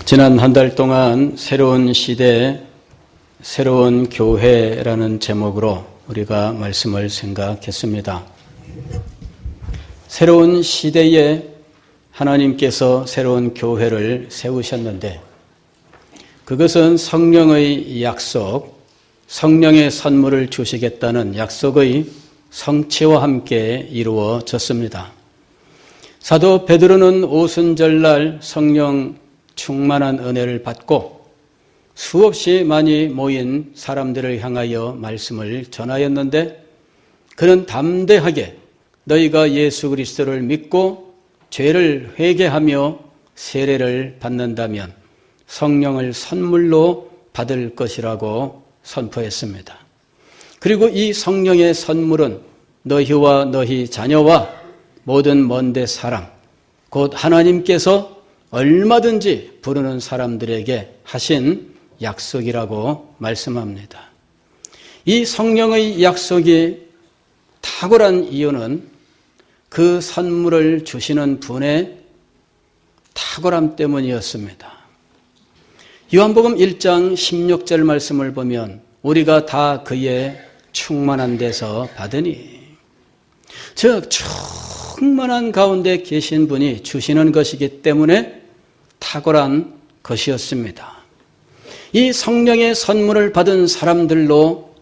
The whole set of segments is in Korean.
지난 한 달 동안 새로운 시대, 새로운 교회라는 제목으로 우리가 말씀을 생각했습니다. 새로운 시대에 하나님께서 새로운 교회를 세우셨는데 그것은 성령의 약속, 성령의 선물을 주시겠다는 약속의 성취와 함께 이루어졌습니다. 사도 베드로는 오순절날 성령 충만한 은혜를 받고 수없이 많이 모인 사람들을 향하여 말씀을 전하였는데 그는 담대하게 너희가 예수 그리스도를 믿고 죄를 회개하며 세례를 받는다면 성령을 선물로 받을 것이라고 선포했습니다. 그리고 이 성령의 선물은 너희와 너희 자녀와 모든 먼데 사람, 곧 하나님께서 얼마든지 부르는 사람들에게 하신 약속이라고 말씀합니다. 이 성령의 약속이 탁월한 이유는 그 선물을 주시는 분의 탁월함 때문이었습니다. 요한복음 1장 16절 말씀을 보면 우리가 다 그의 충만한 데서 받으니, 즉 충만한 가운데 계신 분이 주시는 것이기 때문에 탁월한 것이었습니다. 이 성령의 선물을 받은 사람들로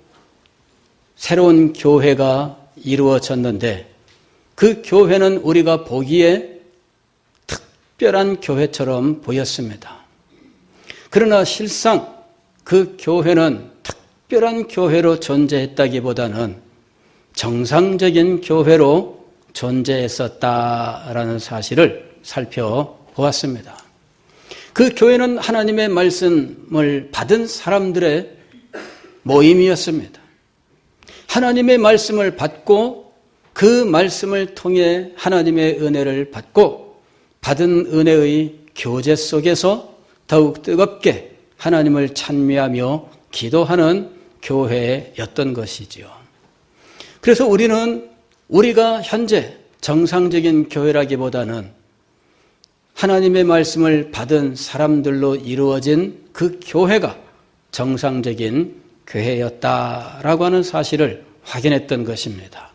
새로운 교회가 이루어졌는데 그 교회는 우리가 보기에 특별한 교회처럼 보였습니다. 그러나 실상 그 교회는 특별한 교회로 존재했다기보다는 정상적인 교회로 존재했었다라는 사실을 살펴보았습니다. 그 교회는 하나님의 말씀을 받은 사람들의 모임이었습니다. 하나님의 말씀을 받고 그 말씀을 통해 하나님의 은혜를 받고 받은 은혜의 교제 속에서 더욱 뜨겁게 하나님을 찬미하며 기도하는 교회였던 것이지요. 그래서 우리가 현재 정상적인 교회라기보다는 하나님의 말씀을 받은 사람들로 이루어진 그 교회가 정상적인 교회였다라고 하는 사실을 확인했던 것입니다.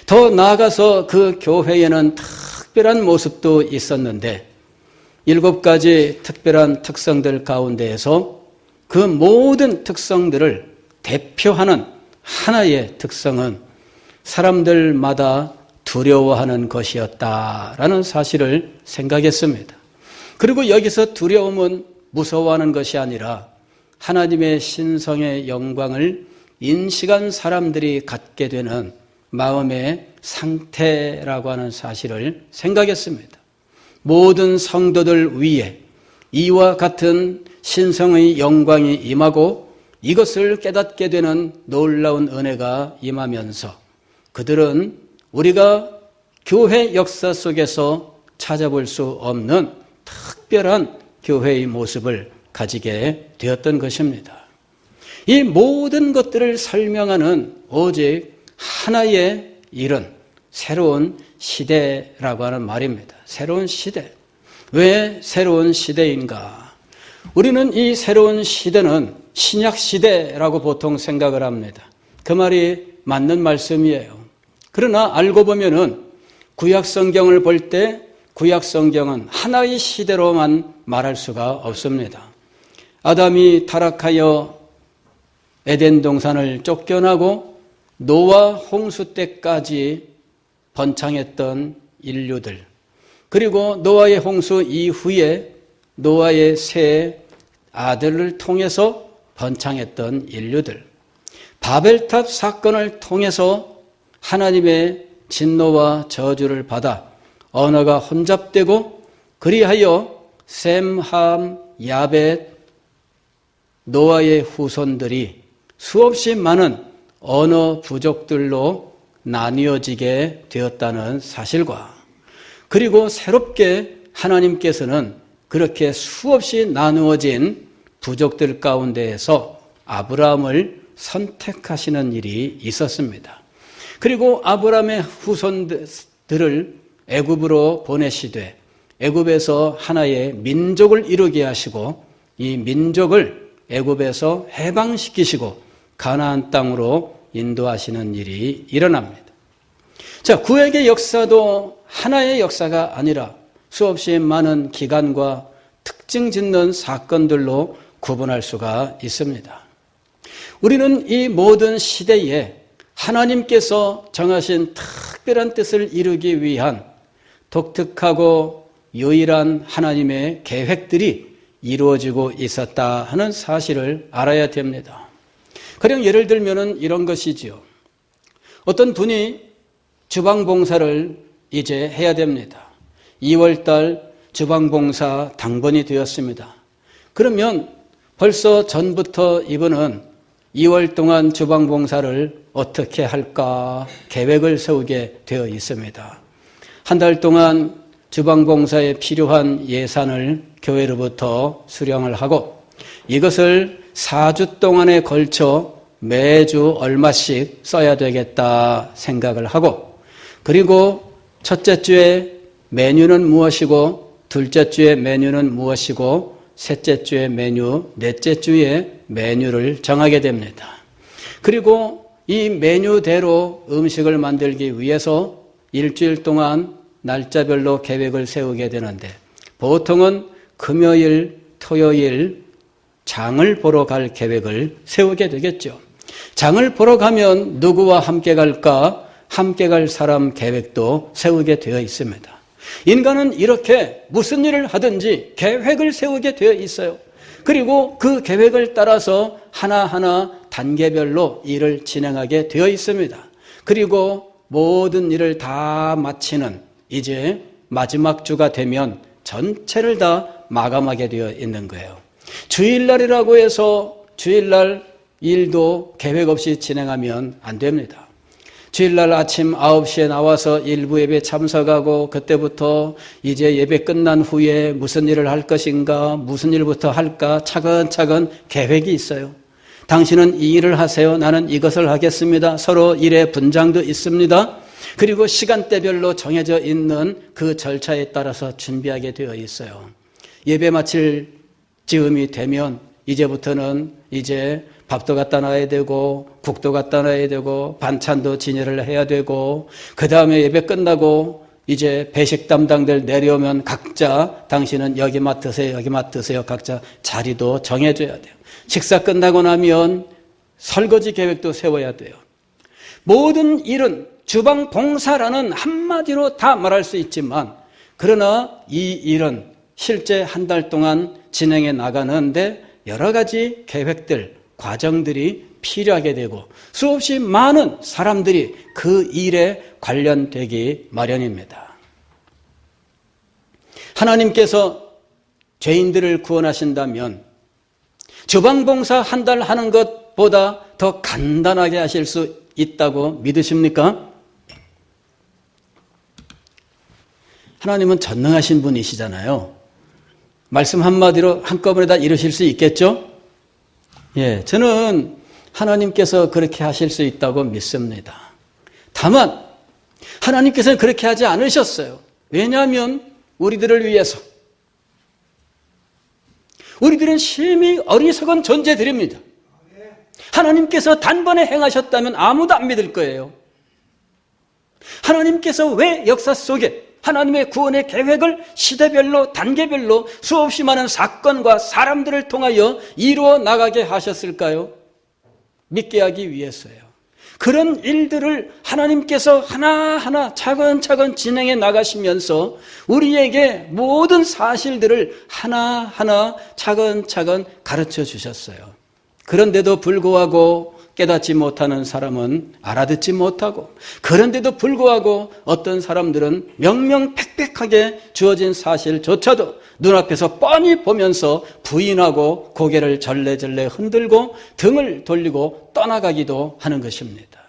더 나아가서 그 교회에는 특별한 모습도 있었는데 7가지 특별한 특성들 가운데에서 그 모든 특성들을 대표하는 하나의 특성은 사람들마다 두려워하는 것이었다라는 사실을 생각했습니다. 그리고 여기서 두려움은 무서워하는 것이 아니라 하나님의 신성의 영광을 인식한 사람들이 갖게 되는 마음의 상태라고 하는 사실을 생각했습니다. 모든 성도들 위에 이와 같은 신성의 영광이 임하고 이것을 깨닫게 되는 놀라운 은혜가 임하면서 그들은 우리가 교회 역사 속에서 찾아볼 수 없는 특별한 교회의 모습을 가지게 되었던 것입니다. 이 모든 것들을 설명하는 오직 하나의 이른 새로운 시대라고 하는 말입니다. 새로운 시대. 왜 새로운 시대인가? 우리는 이 새로운 시대는 신약 시대라고 보통 생각을 합니다. 그 말이 맞는 말씀이에요. 그러나 알고 보면은 구약 성경을 볼 때 구약 성경은 하나의 시대로만 말할 수가 없습니다. 아담이 타락하여 에덴 동산을 쫓겨나고 노아 홍수 때까지 번창했던 인류들, 그리고 노아의 홍수 이후에 노아의 세 아들을 통해서 번창했던 인류들, 바벨탑 사건을 통해서 하나님의 진노와 저주를 받아 언어가 혼잡되고 그리하여 셈, 함, 야벳, 노아의 후손들이 수없이 많은 언어 부족들로 나뉘어지게 되었다는 사실과 그리고 새롭게 하나님께서는 그렇게 수없이 나누어진 부족들 가운데에서 아브라함을 선택하시는 일이 있었습니다. 그리고 아브라함의 후손들을 애굽으로 보내시되 애굽에서 하나의 민족을 이루게 하시고 이 민족을 애굽에서 해방시키시고 가나안 땅으로 인도하시는 일이 일어납니다. 자, 구약의 역사도 하나의 역사가 아니라 수없이 많은 기간과 특징 짓는 사건들로 구분할 수가 있습니다. 우리는 이 모든 시대에 하나님께서 정하신 특별한 뜻을 이루기 위한 독특하고 유일한 하나님의 계획들이 이루어지고 있었다 하는 사실을 알아야 됩니다. 가령 예를 들면 이런 것이지요. 어떤 분이 주방봉사를 이제 해야 됩니다. 2월달 주방봉사 당번이 되었습니다. 그러면 벌써 전부터 이분은 2월 동안 주방봉사를 어떻게 할까 계획을 세우게 되어 있습니다. 한 달 동안 주방봉사에 필요한 예산을 교회로부터 수령을 하고 이것을 4주 동안에 걸쳐 매주 얼마씩 써야 되겠다 생각을 하고 그리고 첫째 주에 메뉴는 무엇이고 둘째 주에 메뉴는 무엇이고 셋째 주에 메뉴, 넷째 주에 메뉴를 정하게 됩니다. 그리고 이 메뉴대로 음식을 만들기 위해서 일주일 동안 날짜별로 계획을 세우게 되는데 보통은 금요일, 토요일 장을 보러 갈 계획을 세우게 되겠죠. 장을 보러 가면 누구와 함께 갈까? 함께 갈 사람 계획도 세우게 되어 있습니다. 인간은 이렇게 무슨 일을 하든지 계획을 세우게 되어 있어요. 그리고 그 계획을 따라서 하나하나 단계별로 일을 진행하게 되어 있습니다. 그리고 모든 일을 다 마치는 이제 마지막 주가 되면 전체를 다 마감하게 되어 있는 거예요. 주일날이라고 해서 주일날 일도 계획 없이 진행하면 안 됩니다. 주일날 아침 9시에 나와서 일부 예배 참석하고 그때부터 이제 예배 끝난 후에 무슨 일을 할 것인가, 무슨 일부터 할까 차근차근 계획이 있어요. 당신은 이 일을 하세요. 나는 이것을 하겠습니다. 서로 일의 분장도 있습니다. 그리고 시간대별로 정해져 있는 그 절차에 따라서 준비하게 되어 있어요. 예배 마칠 즈음이 되면 이제부터는 이제 밥도 갖다 놔야 되고 국도 갖다 놔야 되고 반찬도 진열을 해야 되고 그 다음에 예배 끝나고 이제 배식 담당들 내려오면 각자 당신은 여기 맡으세요, 여기 맡으세요. 각자 자리도 정해줘야 돼요. 식사 끝나고 나면 설거지 계획도 세워야 돼요. 모든 일은 주방 봉사라는 한마디로 다 말할 수 있지만 그러나 이 일은 실제 한 달 동안 진행해 나가는데 여러 가지 계획들, 과정들이 필요하게 되고 수없이 많은 사람들이 그 일에 관련되기 마련입니다. 하나님께서 죄인들을 구원하신다면 주방봉사 한 달 하는 것보다 더 간단하게 하실 수 있다고 믿으십니까? 하나님은 전능하신 분이시잖아요. 말씀 한마디로 한꺼번에 다 이루실 수 있겠죠? 예, 저는 하나님께서 그렇게 하실 수 있다고 믿습니다. 다만 하나님께서는 그렇게 하지 않으셨어요. 왜냐하면 우리들을 위해서 우리들은 심히 어리석은 존재들입니다. 하나님께서 단번에 행하셨다면 아무도 안 믿을 거예요. 하나님께서 왜 역사 속에 하나님의 구원의 계획을 시대별로 단계별로 수없이 많은 사건과 사람들을 통하여 이루어 나가게 하셨을까요? 믿게 하기 위해서요. 그런 일들을 하나님께서 하나하나 차근차근 진행해 나가시면서 우리에게 모든 사실들을 하나하나 차근차근 가르쳐 주셨어요. 그런데도 불구하고 깨닫지 못하는 사람은 알아듣지 못하고 그런데도 불구하고 어떤 사람들은 명명백백하게 주어진 사실조차도 눈앞에서 뻔히 보면서 부인하고 고개를 절레절레 흔들고 등을 돌리고 떠나가기도 하는 것입니다.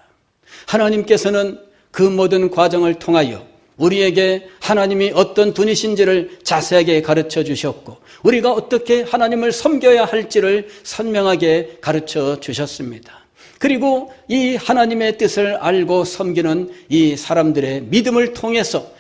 하나님께서는 그 모든 과정을 통하여 우리에게 하나님이 어떤 분이신지를 자세하게 가르쳐 주셨고 우리가 어떻게 하나님을 섬겨야 할지를 선명하게 가르쳐 주셨습니다. 그리고 이 하나님의 뜻을 알고 섬기는 이 사람들의 믿음을 통해서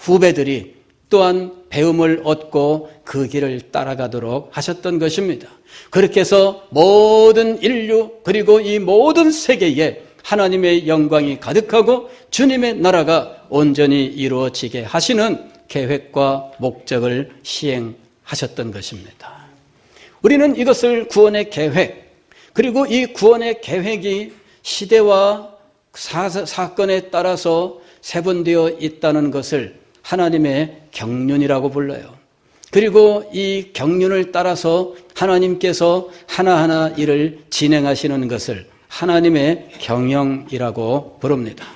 후배들이 또한 배움을 얻고 그 길을 따라가도록 하셨던 것입니다. 그렇게 해서 모든 인류 그리고 이 모든 세계에 하나님의 영광이 가득하고 주님의 나라가 온전히 이루어지게 하시는 계획과 목적을 시행하셨던 것입니다. 우리는 이것을 구원의 계획, 그리고 이 구원의 계획이 시대와 사건에 따라서 세분되어 있다는 것을 하나님의 경륜이라고 불러요. 그리고 이 경륜을 따라서 하나님께서 하나하나 일을 진행하시는 것을 하나님의 경영이라고 부릅니다.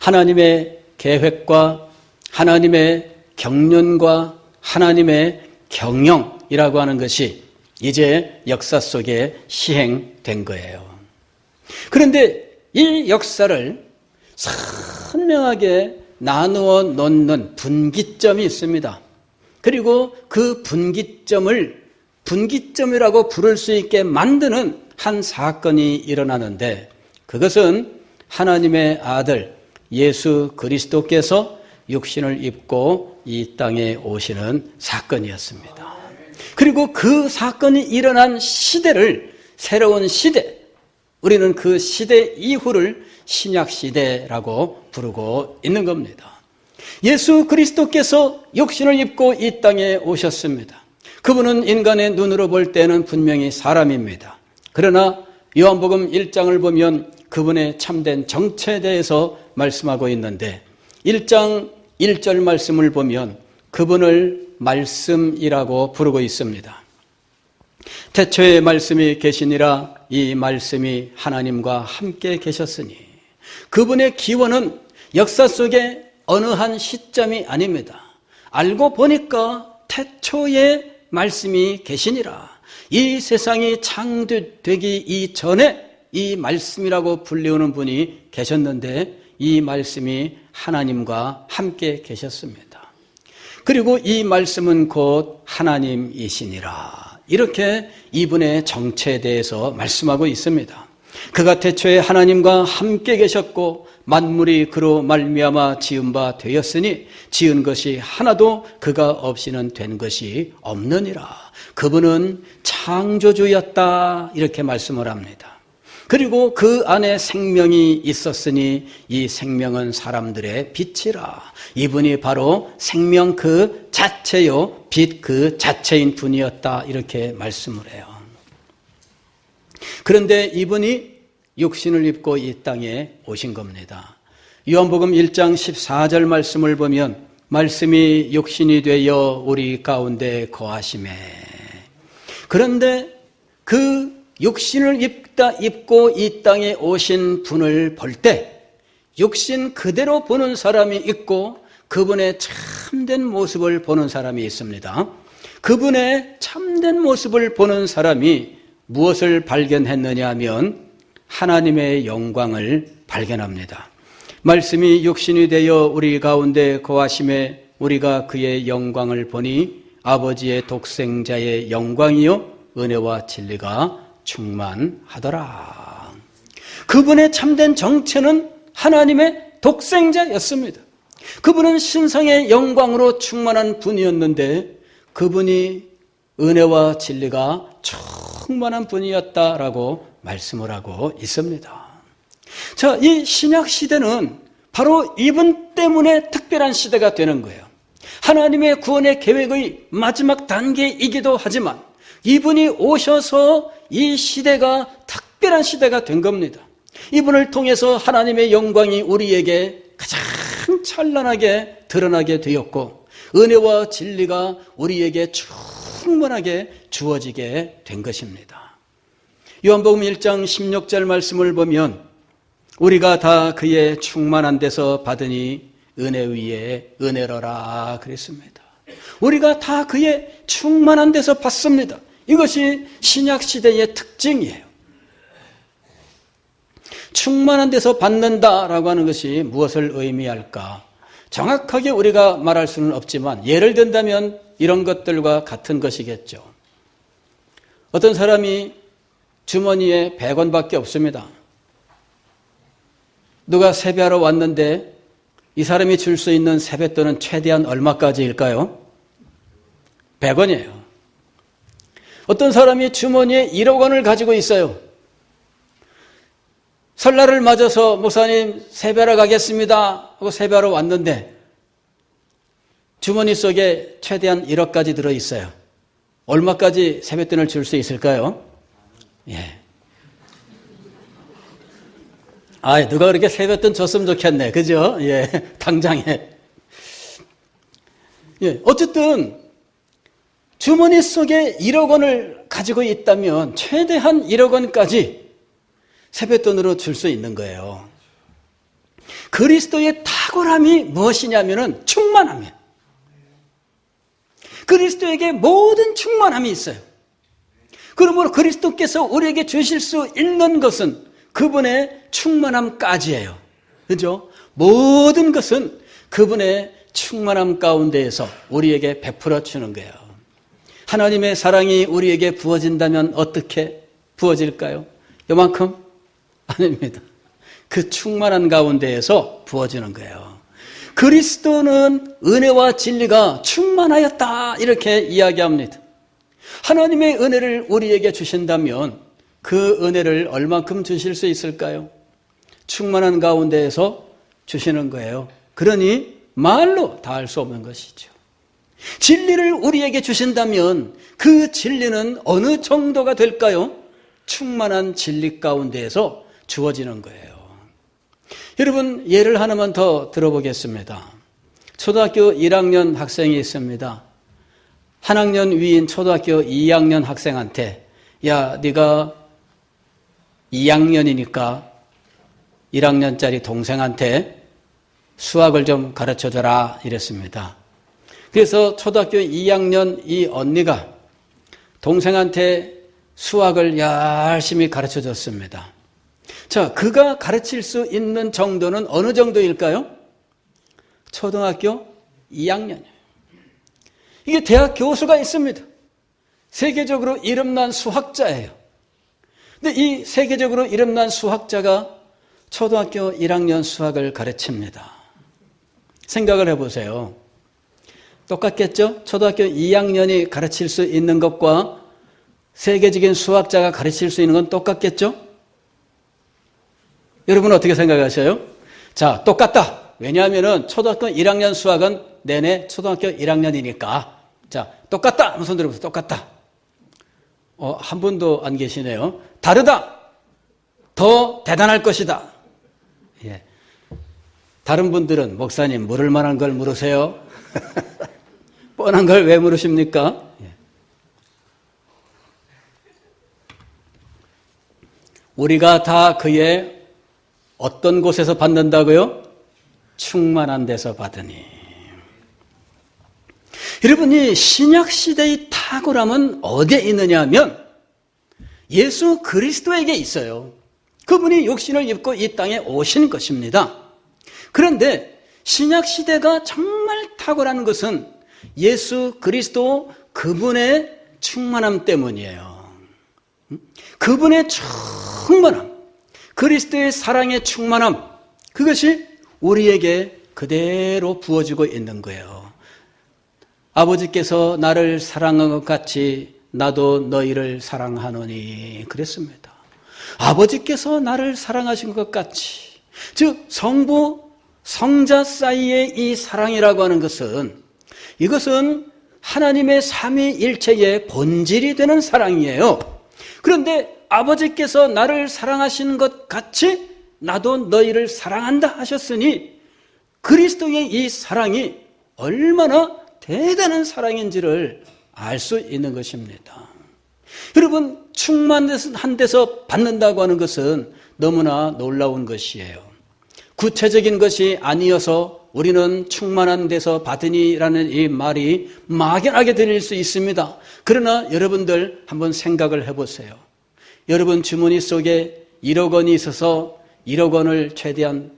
하나님의 계획과 하나님의 경륜과 하나님의 경영이라고 하는 것이 이제 역사 속에 시행된 거예요. 그런데 이 역사를 선명하게 나누어 놓는 분기점이 있습니다. 그리고 그 분기점이라고 부를 수 있게 만드는 한 사건이 일어나는데, 그것은 하나님의 아들 예수 그리스도께서 육신을 입고 이 땅에 오시는 사건이었습니다. 그리고 그 사건이 일어난 시대를, 새로운 시대, 우리는 그 시대 이후를 신약시대라고 부르고 있는 겁니다. 예수 그리스도께서 육신을 입고 이 땅에 오셨습니다. 그분은 인간의 눈으로 볼 때는 분명히 사람입니다. 그러나 요한복음 1장을 보면 그분의 참된 정체에 대해서 말씀하고 있는데, 1장 1절 말씀을 보면 그분을 말씀이라고 부르고 있습니다. 태초에 말씀이 계시니라, 이 말씀이 하나님과 함께 계셨으니. 그분의 기원은 역사 속에 어느 한 시점이 아닙니다. 알고 보니까 태초에 말씀이 계시니라, 이 세상이 창조되기 이전에 이 말씀이라고 불리우는 분이 계셨는데, 이 말씀이 하나님과 함께 계셨습니다. 그리고 이 말씀은 곧 하나님이시니라, 이렇게 이분의 정체에 대해서 말씀하고 있습니다. 그가 태초에 하나님과 함께 계셨고 만물이 그로 말미암아 지은 바 되었으니 지은 것이 하나도 그가 없이는 된 것이 없느니라. 그분은 창조주였다, 이렇게 말씀을 합니다. 그리고 그 안에 생명이 있었으니 이 생명은 사람들의 빛이라. 이분이 바로 생명 그 자체요, 빛 그 자체인 분이었다, 이렇게 말씀을 해요. 그런데 이분이 육신을 입고 이 땅에 오신 겁니다. 요한복음 1장 14절 말씀을 보면 말씀이 육신이 되어 우리 가운데 거하시매. 그런데 그 육신을 입고 이 땅에 오신 분을 볼 때 육신 그대로 보는 사람이 있고 그분의 참된 모습을 보는 사람이 있습니다. 그분의 참된 모습을 보는 사람이 무엇을 발견했느냐 하면 하나님의 영광을 발견합니다. 말씀이 육신이 되어 우리 가운데 거하심에 우리가 그의 영광을 보니 아버지의 독생자의 영광이요 은혜와 진리가 충만하더라. 그분의 참된 정체는 하나님의 독생자였습니다. 그분은 신성의 영광으로 충만한 분이었는데 그분이 은혜와 진리가 충만한 분이었다라고 말씀을 하고 있습니다. 자, 이 신약 시대는 바로 이분 때문에 특별한 시대가 되는 거예요. 하나님의 구원의 계획의 마지막 단계이기도 하지만 이분이 오셔서 이 시대가 특별한 시대가 된 겁니다. 이분을 통해서 하나님의 영광이 우리에게 가장 찬란하게 드러나게 되었고 은혜와 진리가 우리에게 충분하게 주어지게 된 것입니다. 요한복음 1장 16절 말씀을 보면 우리가 다 그의 충만한 데서 받으니 은혜 위에 은혜로라 그랬습니다. 우리가 다 그의 충만한 데서 받습니다. 이것이 신약시대의 특징이에요. 충만한 데서 받는다라고 하는 것이 무엇을 의미할까? 정확하게 우리가 말할 수는 없지만 예를 든다면 이런 것들과 같은 것이겠죠. 어떤 사람이 주머니에 100원밖에 없습니다. 누가 세배하러 왔는데 이 사람이 줄 수 있는 세뱃돈은 최대한 얼마까지일까요? 100원이에요. 어떤 사람이 주머니에 1억 원을 가지고 있어요. 설날을 맞아서 목사님 세배하러 가겠습니다 하고 세배하러 왔는데 주머니 속에 최대한 1억까지 들어있어요. 얼마까지 세뱃돈을 줄 수 있을까요? 예. 누가 그렇게 세뱃돈 줬으면 좋겠네. 그죠? 예. 당장에. 예. 어쨌든 주머니 속에 1억 원을 가지고 있다면 최대한 1억 원까지 세뱃돈으로 줄 수 있는 거예요. 그리스도의 탁월함이 무엇이냐면은 충만함이에요. 그리스도에게 모든 충만함이 있어요. 그러므로 그리스도께서 우리에게 주실 수 있는 것은 그분의 충만함까지예요. 그죠? 모든 것은 그분의 충만함 가운데에서 우리에게 베풀어 주는 거예요. 하나님의 사랑이 우리에게 부어진다면 어떻게 부어질까요? 요만큼? 아닙니다. 그 충만한 가운데에서 부어지는 거예요. 그리스도는 은혜와 진리가 충만하였다 이렇게 이야기합니다. 하나님의 은혜를 우리에게 주신다면 그 은혜를 얼만큼 주실 수 있을까요? 충만한 가운데에서 주시는 거예요. 그러니 말로 다 할 수 없는 것이죠. 진리를 우리에게 주신다면 그 진리는 어느 정도가 될까요? 충만한 진리 가운데에서 주어지는 거예요. 여러분, 예를 하나만 더 들어보겠습니다. 초등학교 1학년 학생이 있습니다. 한 학년 위인 초등학교 2학년 학생한테 야, 네가 2학년이니까 1학년짜리 동생한테 수학을 좀 가르쳐줘라 이랬습니다. 그래서 초등학교 2학년 이 언니가 동생한테 수학을 열심히 가르쳐줬습니다. 자, 그가 가르칠 수 있는 정도는 어느 정도일까요? 초등학교 2학년이에요. 이게 대학 교수가 있습니다. 세계적으로 이름난 수학자예요. 근데 이 세계적으로 이름난 수학자가 초등학교 1학년 수학을 가르칩니다. 생각을 해보세요. 똑같겠죠? 초등학교 2학년이 가르칠 수 있는 것과 세계적인 수학자가 가르칠 수 있는 건 똑같겠죠? 여러분 어떻게 생각하셔요? 자, 똑같다. 왜냐하면 초등학교 1학년 수학은 내내 초등학교 1학년이니까. 자, 똑같다. 한번 손 들어보세요. 똑같다. 한 분도 안 계시네요. 다르다. 더 대단할 것이다. 예. 다른 분들은 목사님 물을 만한 걸 물으세요. 뻔한 걸 왜 물으십니까? 예. 우리가 다 그의 어떤 곳에서 받는다고요? 충만한 데서 받으니. 여러분이 신약시대의 탁월함은 어디에 있느냐 하면 예수 그리스도에게 있어요. 그분이 육신을 입고 이 땅에 오신 것입니다. 그런데 신약시대가 정말 탁월한 것은 예수 그리스도 그분의 충만함 때문이에요. 그분의 충만함, 그리스도의 사랑의 충만함, 그것이 우리에게 그대로 부어지고 있는 거예요. 아버지께서 나를 사랑한 것 같이 나도 너희를 사랑하노니 그랬습니다. 아버지께서 나를 사랑하신 것 같이, 즉 성부, 성자 사이의 이 사랑이라고 하는 것은 이것은 하나님의 삼위일체의 본질이 되는 사랑이에요. 그런데 아버지께서 나를 사랑하신 것 같이 나도 너희를 사랑한다 하셨으니 그리스도의 이 사랑이 얼마나 대단한 사랑인지를 알 수 있는 것입니다. 여러분, 충만한 데서 받는다고 하는 것은 너무나 놀라운 것이에요. 구체적인 것이 아니어서 우리는 충만한 데서 받으니라는 이 말이 막연하게 들릴 수 있습니다. 그러나 여러분들 한번 생각을 해보세요. 여러분 주머니 속에 1억 원이 있어서 1억 원을 최대한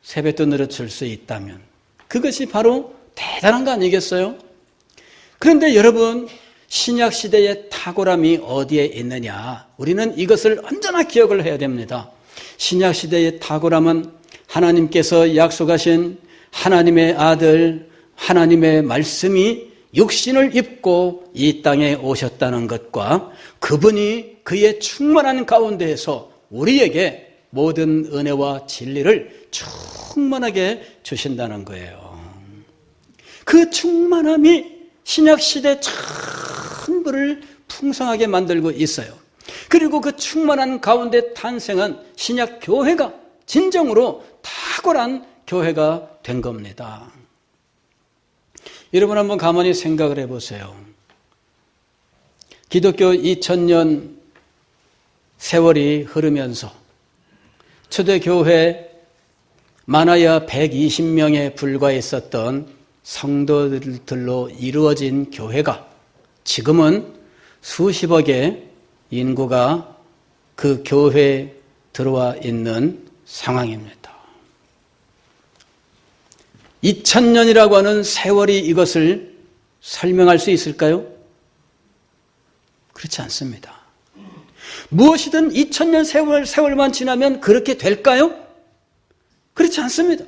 세뱃돈으로 줄 수 있다면 그것이 바로 대단한 거 아니겠어요? 그런데 여러분, 신약시대의 탁월함이 어디에 있느냐? 우리는 이것을 언제나 기억을 해야 됩니다. 신약시대의 탁월함은 하나님께서 약속하신 하나님의 아들, 하나님의 말씀이 육신을 입고 이 땅에 오셨다는 것과 그분이 그의 충만한 가운데에서 우리에게 모든 은혜와 진리를 충만하게 주신다는 거예요. 그 충만함이 신약시대 전부를 풍성하게 만들고 있어요. 그리고 그 충만한 가운데 탄생한 신약교회가 진정으로 탁월한 교회가 된 겁니다. 여러분 한번 가만히 생각을 해보세요. 기독교 2000년 세월이 흐르면서 초대교회 많아야 120명에 불과했었던 성도들로 이루어진 교회가 지금은 수십억의 인구가 그 교회에 들어와 있는 상황입니다. 2000년이라고 하는 세월이 이것을 설명할 수 있을까요? 그렇지 않습니다. 무엇이든 2000년 세월만 지나면 그렇게 될까요? 그렇지 않습니다.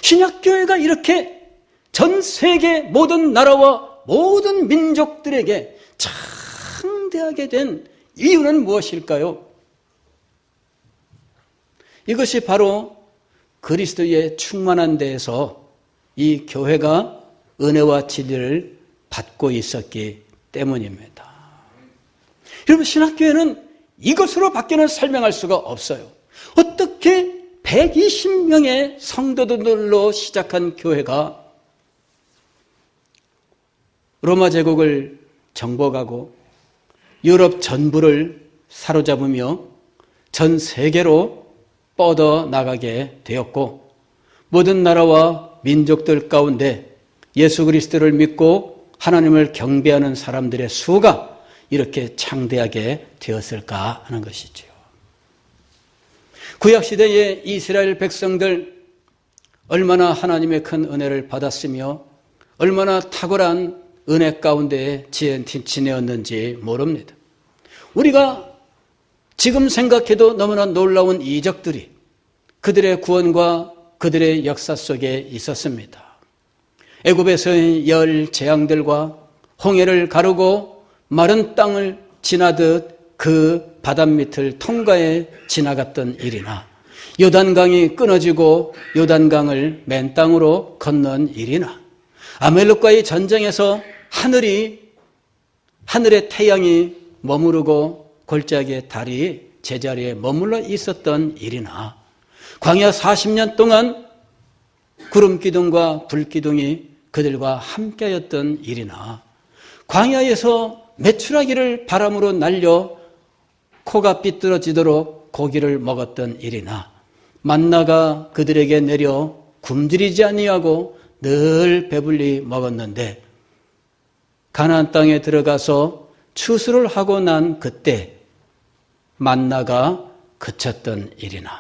신약교회가 이렇게 전 세계 모든 나라와 모든 민족들에게 창대하게 된 이유는 무엇일까요? 이것이 바로 그리스도의 충만한 데에서 이 교회가 은혜와 진리를 받고 있었기 때문입니다. 여러분, 신학교회는 이것으로 밖에는 설명할 수가 없어요. 어떻게 120명의 성도들로 시작한 교회가 로마 제국을 정복하고 유럽 전부를 사로잡으며 전 세계로 뻗어나가게 되었고 모든 나라와 민족들 가운데 예수 그리스도를 믿고 하나님을 경배하는 사람들의 수가 이렇게 창대하게 되었을까 하는 것이죠. 구약시대의 이스라엘 백성들 얼마나 하나님의 큰 은혜를 받았으며 얼마나 탁월한 은혜 가운데 지내었는지 모릅니다. 우리가 지금 생각해도 너무나 놀라운 이적들이 그들의 구원과 그들의 역사 속에 있었습니다. 애굽에서의 열 재앙들과 홍해를 가르고 마른 땅을 지나듯 그 바닷밑을 통과해 지나갔던 일이나 요단강이 끊어지고 요단강을 맨 땅으로 건넌 일이나 아말렉과의 전쟁에서 하늘의 태양이 머무르고 골짜기의 달이 제자리에 머물러 있었던 일이나 광야 40년 동안 구름 기둥과 불 기둥이 그들과 함께하였던 일이나 광야에서 메추라기를 바람으로 날려 코가 삐뚤어지도록 고기를 먹었던 일이나 만나가 그들에게 내려 굶주리지 아니하고 늘 배불리 먹었는데 가나안 땅에 들어가서 추수를 하고 난 그때 만나가 그쳤던 일이나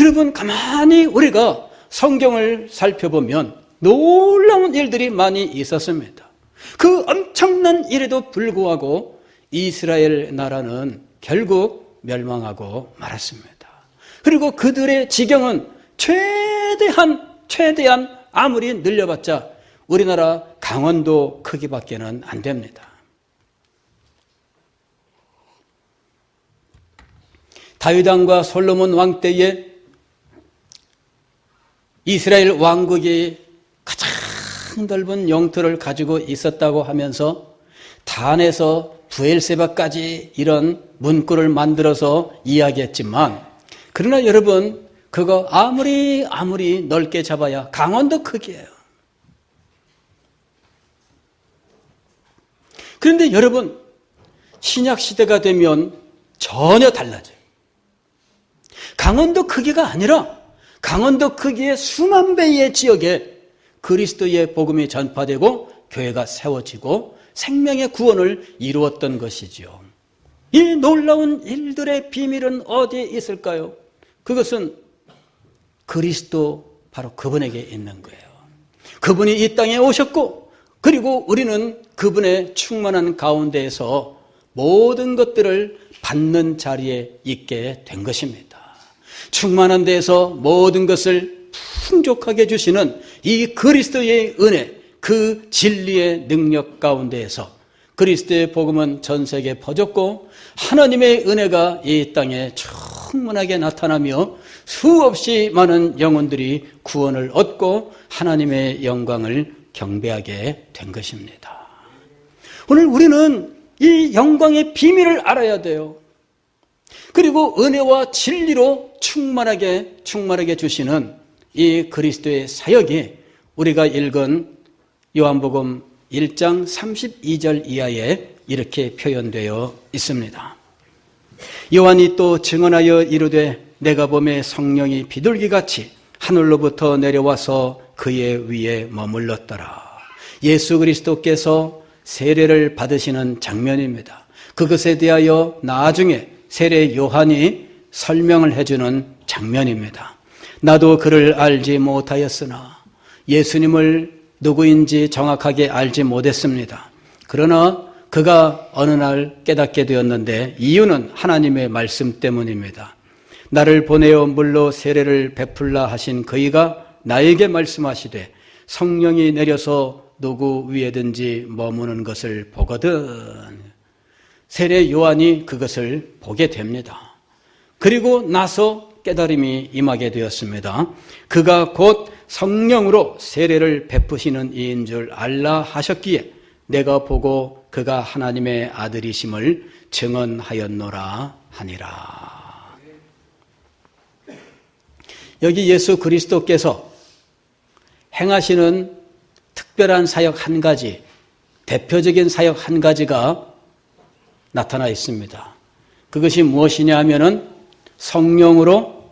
여러분 가만히 우리가 성경을 살펴보면 놀라운 일들이 많이 있었습니다. 그 엄청난 일에도 불구하고 이스라엘 나라는 결국 멸망하고 말았습니다. 그리고 그들의 지경은 최대한 아무리 늘려봤자 우리나라 강원도 크기밖에는 안 됩니다. 다윗 왕과 솔로몬 왕 때에 이스라엘 왕국이 가장 넓은 영토를 가지고 있었다고 하면서 단에서 부엘세바까지 이런 문구를 만들어서 이야기했지만 그러나 여러분 그거 아무리 넓게 잡아야 강원도 크기예요. 그런데 여러분 신약 시대가 되면 전혀 달라져요. 강원도 크기가 아니라 강원도 크기의 수만 배의 지역에 그리스도의 복음이 전파되고 교회가 세워지고 생명의 구원을 이루었던 것이지요. 이 놀라운 일들의 비밀은 어디에 있을까요? 그것은 그리스도 바로 그분에게 있는 거예요. 그분이 이 땅에 오셨고 그리고 우리는 그분의 충만한 가운데에서 모든 것들을 받는 자리에 있게 된 것입니다. 충만한 데에서 모든 것을 풍족하게 주시는 이 그리스도의 은혜, 그 진리의 능력 가운데에서 그리스도의 복음은 전 세계에 퍼졌고 하나님의 은혜가 이 땅에 충만하게 나타나며 수없이 많은 영혼들이 구원을 얻고 하나님의 영광을 경배하게 된 것입니다. 오늘 우리는 이 영광의 비밀을 알아야 돼요. 그리고 은혜와 진리로 충만하게 주시는 이 그리스도의 사역이 우리가 읽은 요한복음 1장 32절 이하에 이렇게 표현되어 있습니다. 요한이 또 증언하여 이르되 내가 보매 성령이 비둘기같이 하늘로부터 내려와서 그의 위에 머물렀더라. 예수 그리스도께서 세례를 받으시는 장면입니다. 그것에 대하여 나중에 세례 요한이 설명을 해주는 장면입니다. 나도 그를 알지 못하였으나 예수님을 누구인지 정확하게 알지 못했습니다. 그러나 그가 어느 날 깨닫게 되었는데 이유는 하나님의 말씀 때문입니다. 나를 보내어 물로 세례를 베풀라 하신 그이가 나에게 말씀하시되 성령이 내려서 누구 위에든지 머무는 것을 보거든. 세례 요한이 그것을 보게 됩니다. 그리고 나서 깨달음이 임하게 되었습니다. 그가 곧 성령으로 세례를 베푸시는 이인 줄 알라 하셨기에 내가 보고 그가 하나님의 아들이심을 증언하였노라 하니라. 여기 예수 그리스도께서 행하시는 특별한 사역 한 가지, 대표적인 사역 한 가지가 나타나 있습니다. 그것이 무엇이냐 하면은 성령으로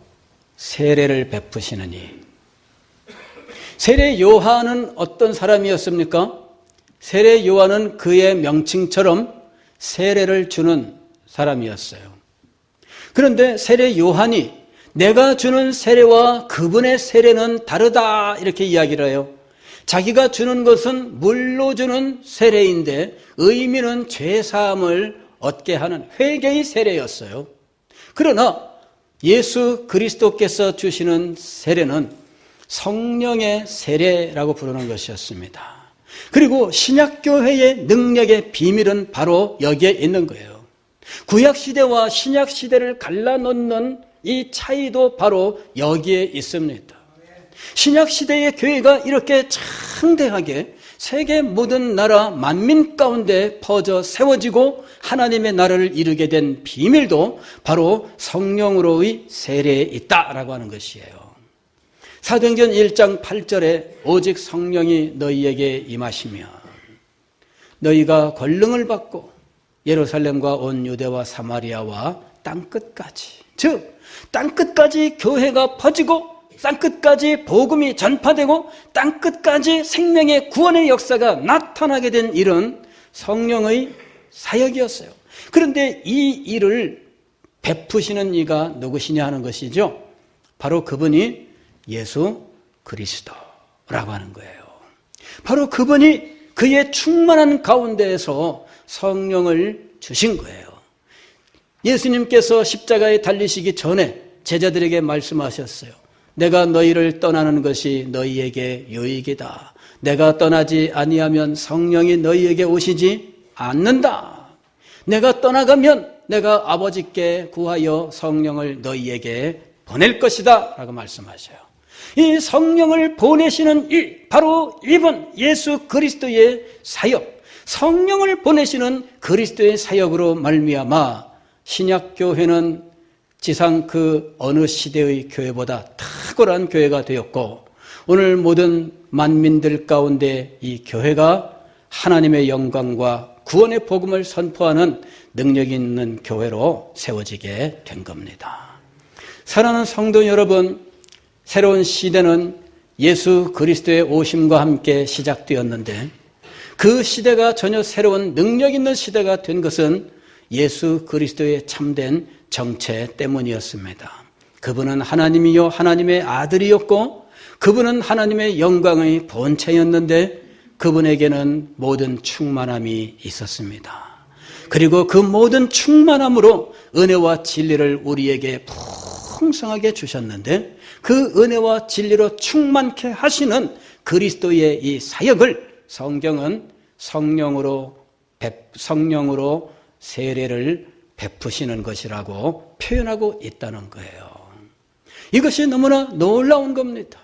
세례를 베푸시느니. 세례 요한은 어떤 사람이었습니까? 세례 요한은 그의 명칭처럼 세례를 주는 사람이었어요. 그런데 세례 요한이 내가 주는 세례와 그분의 세례는 다르다 이렇게 이야기를 해요. 자기가 주는 것은 물로 주는 세례인데 의미는 죄사함을 얻게 하는 회개의 세례였어요. 그러나 예수 그리스도께서 주시는 세례는 성령의 세례라고 부르는 것이었습니다. 그리고 신약교회의 능력의 비밀은 바로 여기에 있는 거예요. 구약시대와 신약시대를 갈라놓는 이 차이도 바로 여기에 있습니다. 신약시대의 교회가 이렇게 창대하게 세계 모든 나라 만민 가운데 퍼져 세워지고 하나님의 나라를 이루게 된 비밀도 바로 성령으로의 세례에 있다라고 하는 것이에요. 사도행전 1장 8절에 오직 성령이 너희에게 임하시면 너희가 권능을 받고 예루살렘과 온 유대와 사마리아와 땅끝까지, 즉 땅끝까지 교회가 퍼지고 땅끝까지 복음이 전파되고 땅끝까지 생명의 구원의 역사가 나타나게 된 일은 성령의 사역이었어요. 그런데 이 일을 베푸시는 이가 누구시냐 하는 것이죠. 바로 그분이 예수 그리스도라고 하는 거예요. 바로 그분이 그의 충만한 가운데에서 성령을 주신 거예요. 예수님께서 십자가에 달리시기 전에 제자들에게 말씀하셨어요. 내가 너희를 떠나는 것이 너희에게 유익이다. 내가 떠나지 아니하면 성령이 너희에게 오시지 않는다. 내가 떠나가면 내가 아버지께 구하여 성령을 너희에게 보낼 것이다 라고 말씀하셔요. 이 성령을 보내시는 일, 바로 이번 예수 그리스도의 사역, 성령을 보내시는 그리스도의 사역으로 말미암아 신약교회는 지상 그 어느 시대의 교회보다 탁월한 교회가 되었고 오늘 모든 만민들 가운데 이 교회가 하나님의 영광과 구원의 복음을 선포하는 능력 있는 교회로 세워지게 된 겁니다. 사랑하는 성도 여러분, 새로운 시대는 예수 그리스도의 오심과 함께 시작되었는데 그 시대가 전혀 새로운 능력 있는 시대가 된 것은 예수 그리스도의 참된 정체 때문이었습니다. 그분은 하나님이요 하나님의 아들이었고 그분은 하나님의 영광의 본체였는데 그분에게는 모든 충만함이 있었습니다. 그리고 그 모든 충만함으로 은혜와 진리를 우리에게 풍성하게 주셨는데 그 은혜와 진리로 충만케 하시는 그리스도의 이 사역을 성경은 성령으로 세례를 베푸시는 것이라고 표현하고 있다는 거예요. 이것이 너무나 놀라운 겁니다.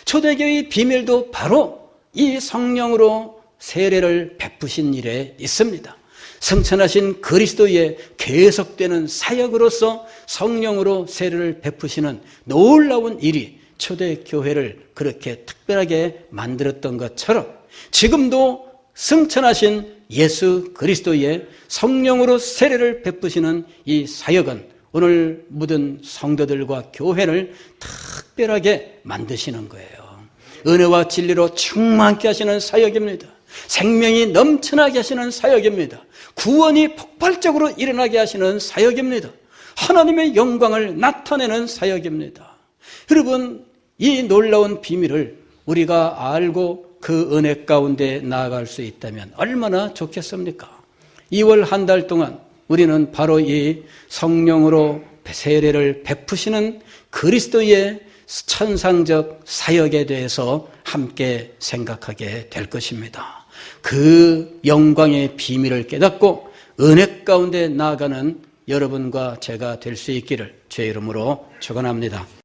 초대교회의 비밀도 바로 이 성령으로 세례를 베푸신 일에 있습니다. 승천하신 그리스도의 계속되는 사역으로서 성령으로 세례를 베푸시는 놀라운 일이 초대교회를 그렇게 특별하게 만들었던 것처럼 지금도 승천하신 예수 그리스도의 성령으로 세례를 베푸시는 이 사역은 오늘 묻은 성도들과 교회를 특별하게 만드시는 거예요. 은혜와 진리로 충만케 하시는 사역입니다. 생명이 넘쳐나게 하시는 사역입니다. 구원이 폭발적으로 일어나게 하시는 사역입니다. 하나님의 영광을 나타내는 사역입니다. 여러분, 이 놀라운 비밀을 우리가 알고 그 은혜 가운데 나아갈 수 있다면 얼마나 좋겠습니까? 2월 한 달 동안 우리는 바로 이 성령으로 세례를 베푸시는 그리스도의 천상적 사역에 대해서 함께 생각하게 될 것입니다. 그 영광의 비밀을 깨닫고 은혜 가운데 나아가는 여러분과 제가 될 수 있기를 주의 이름으로 축원합니다.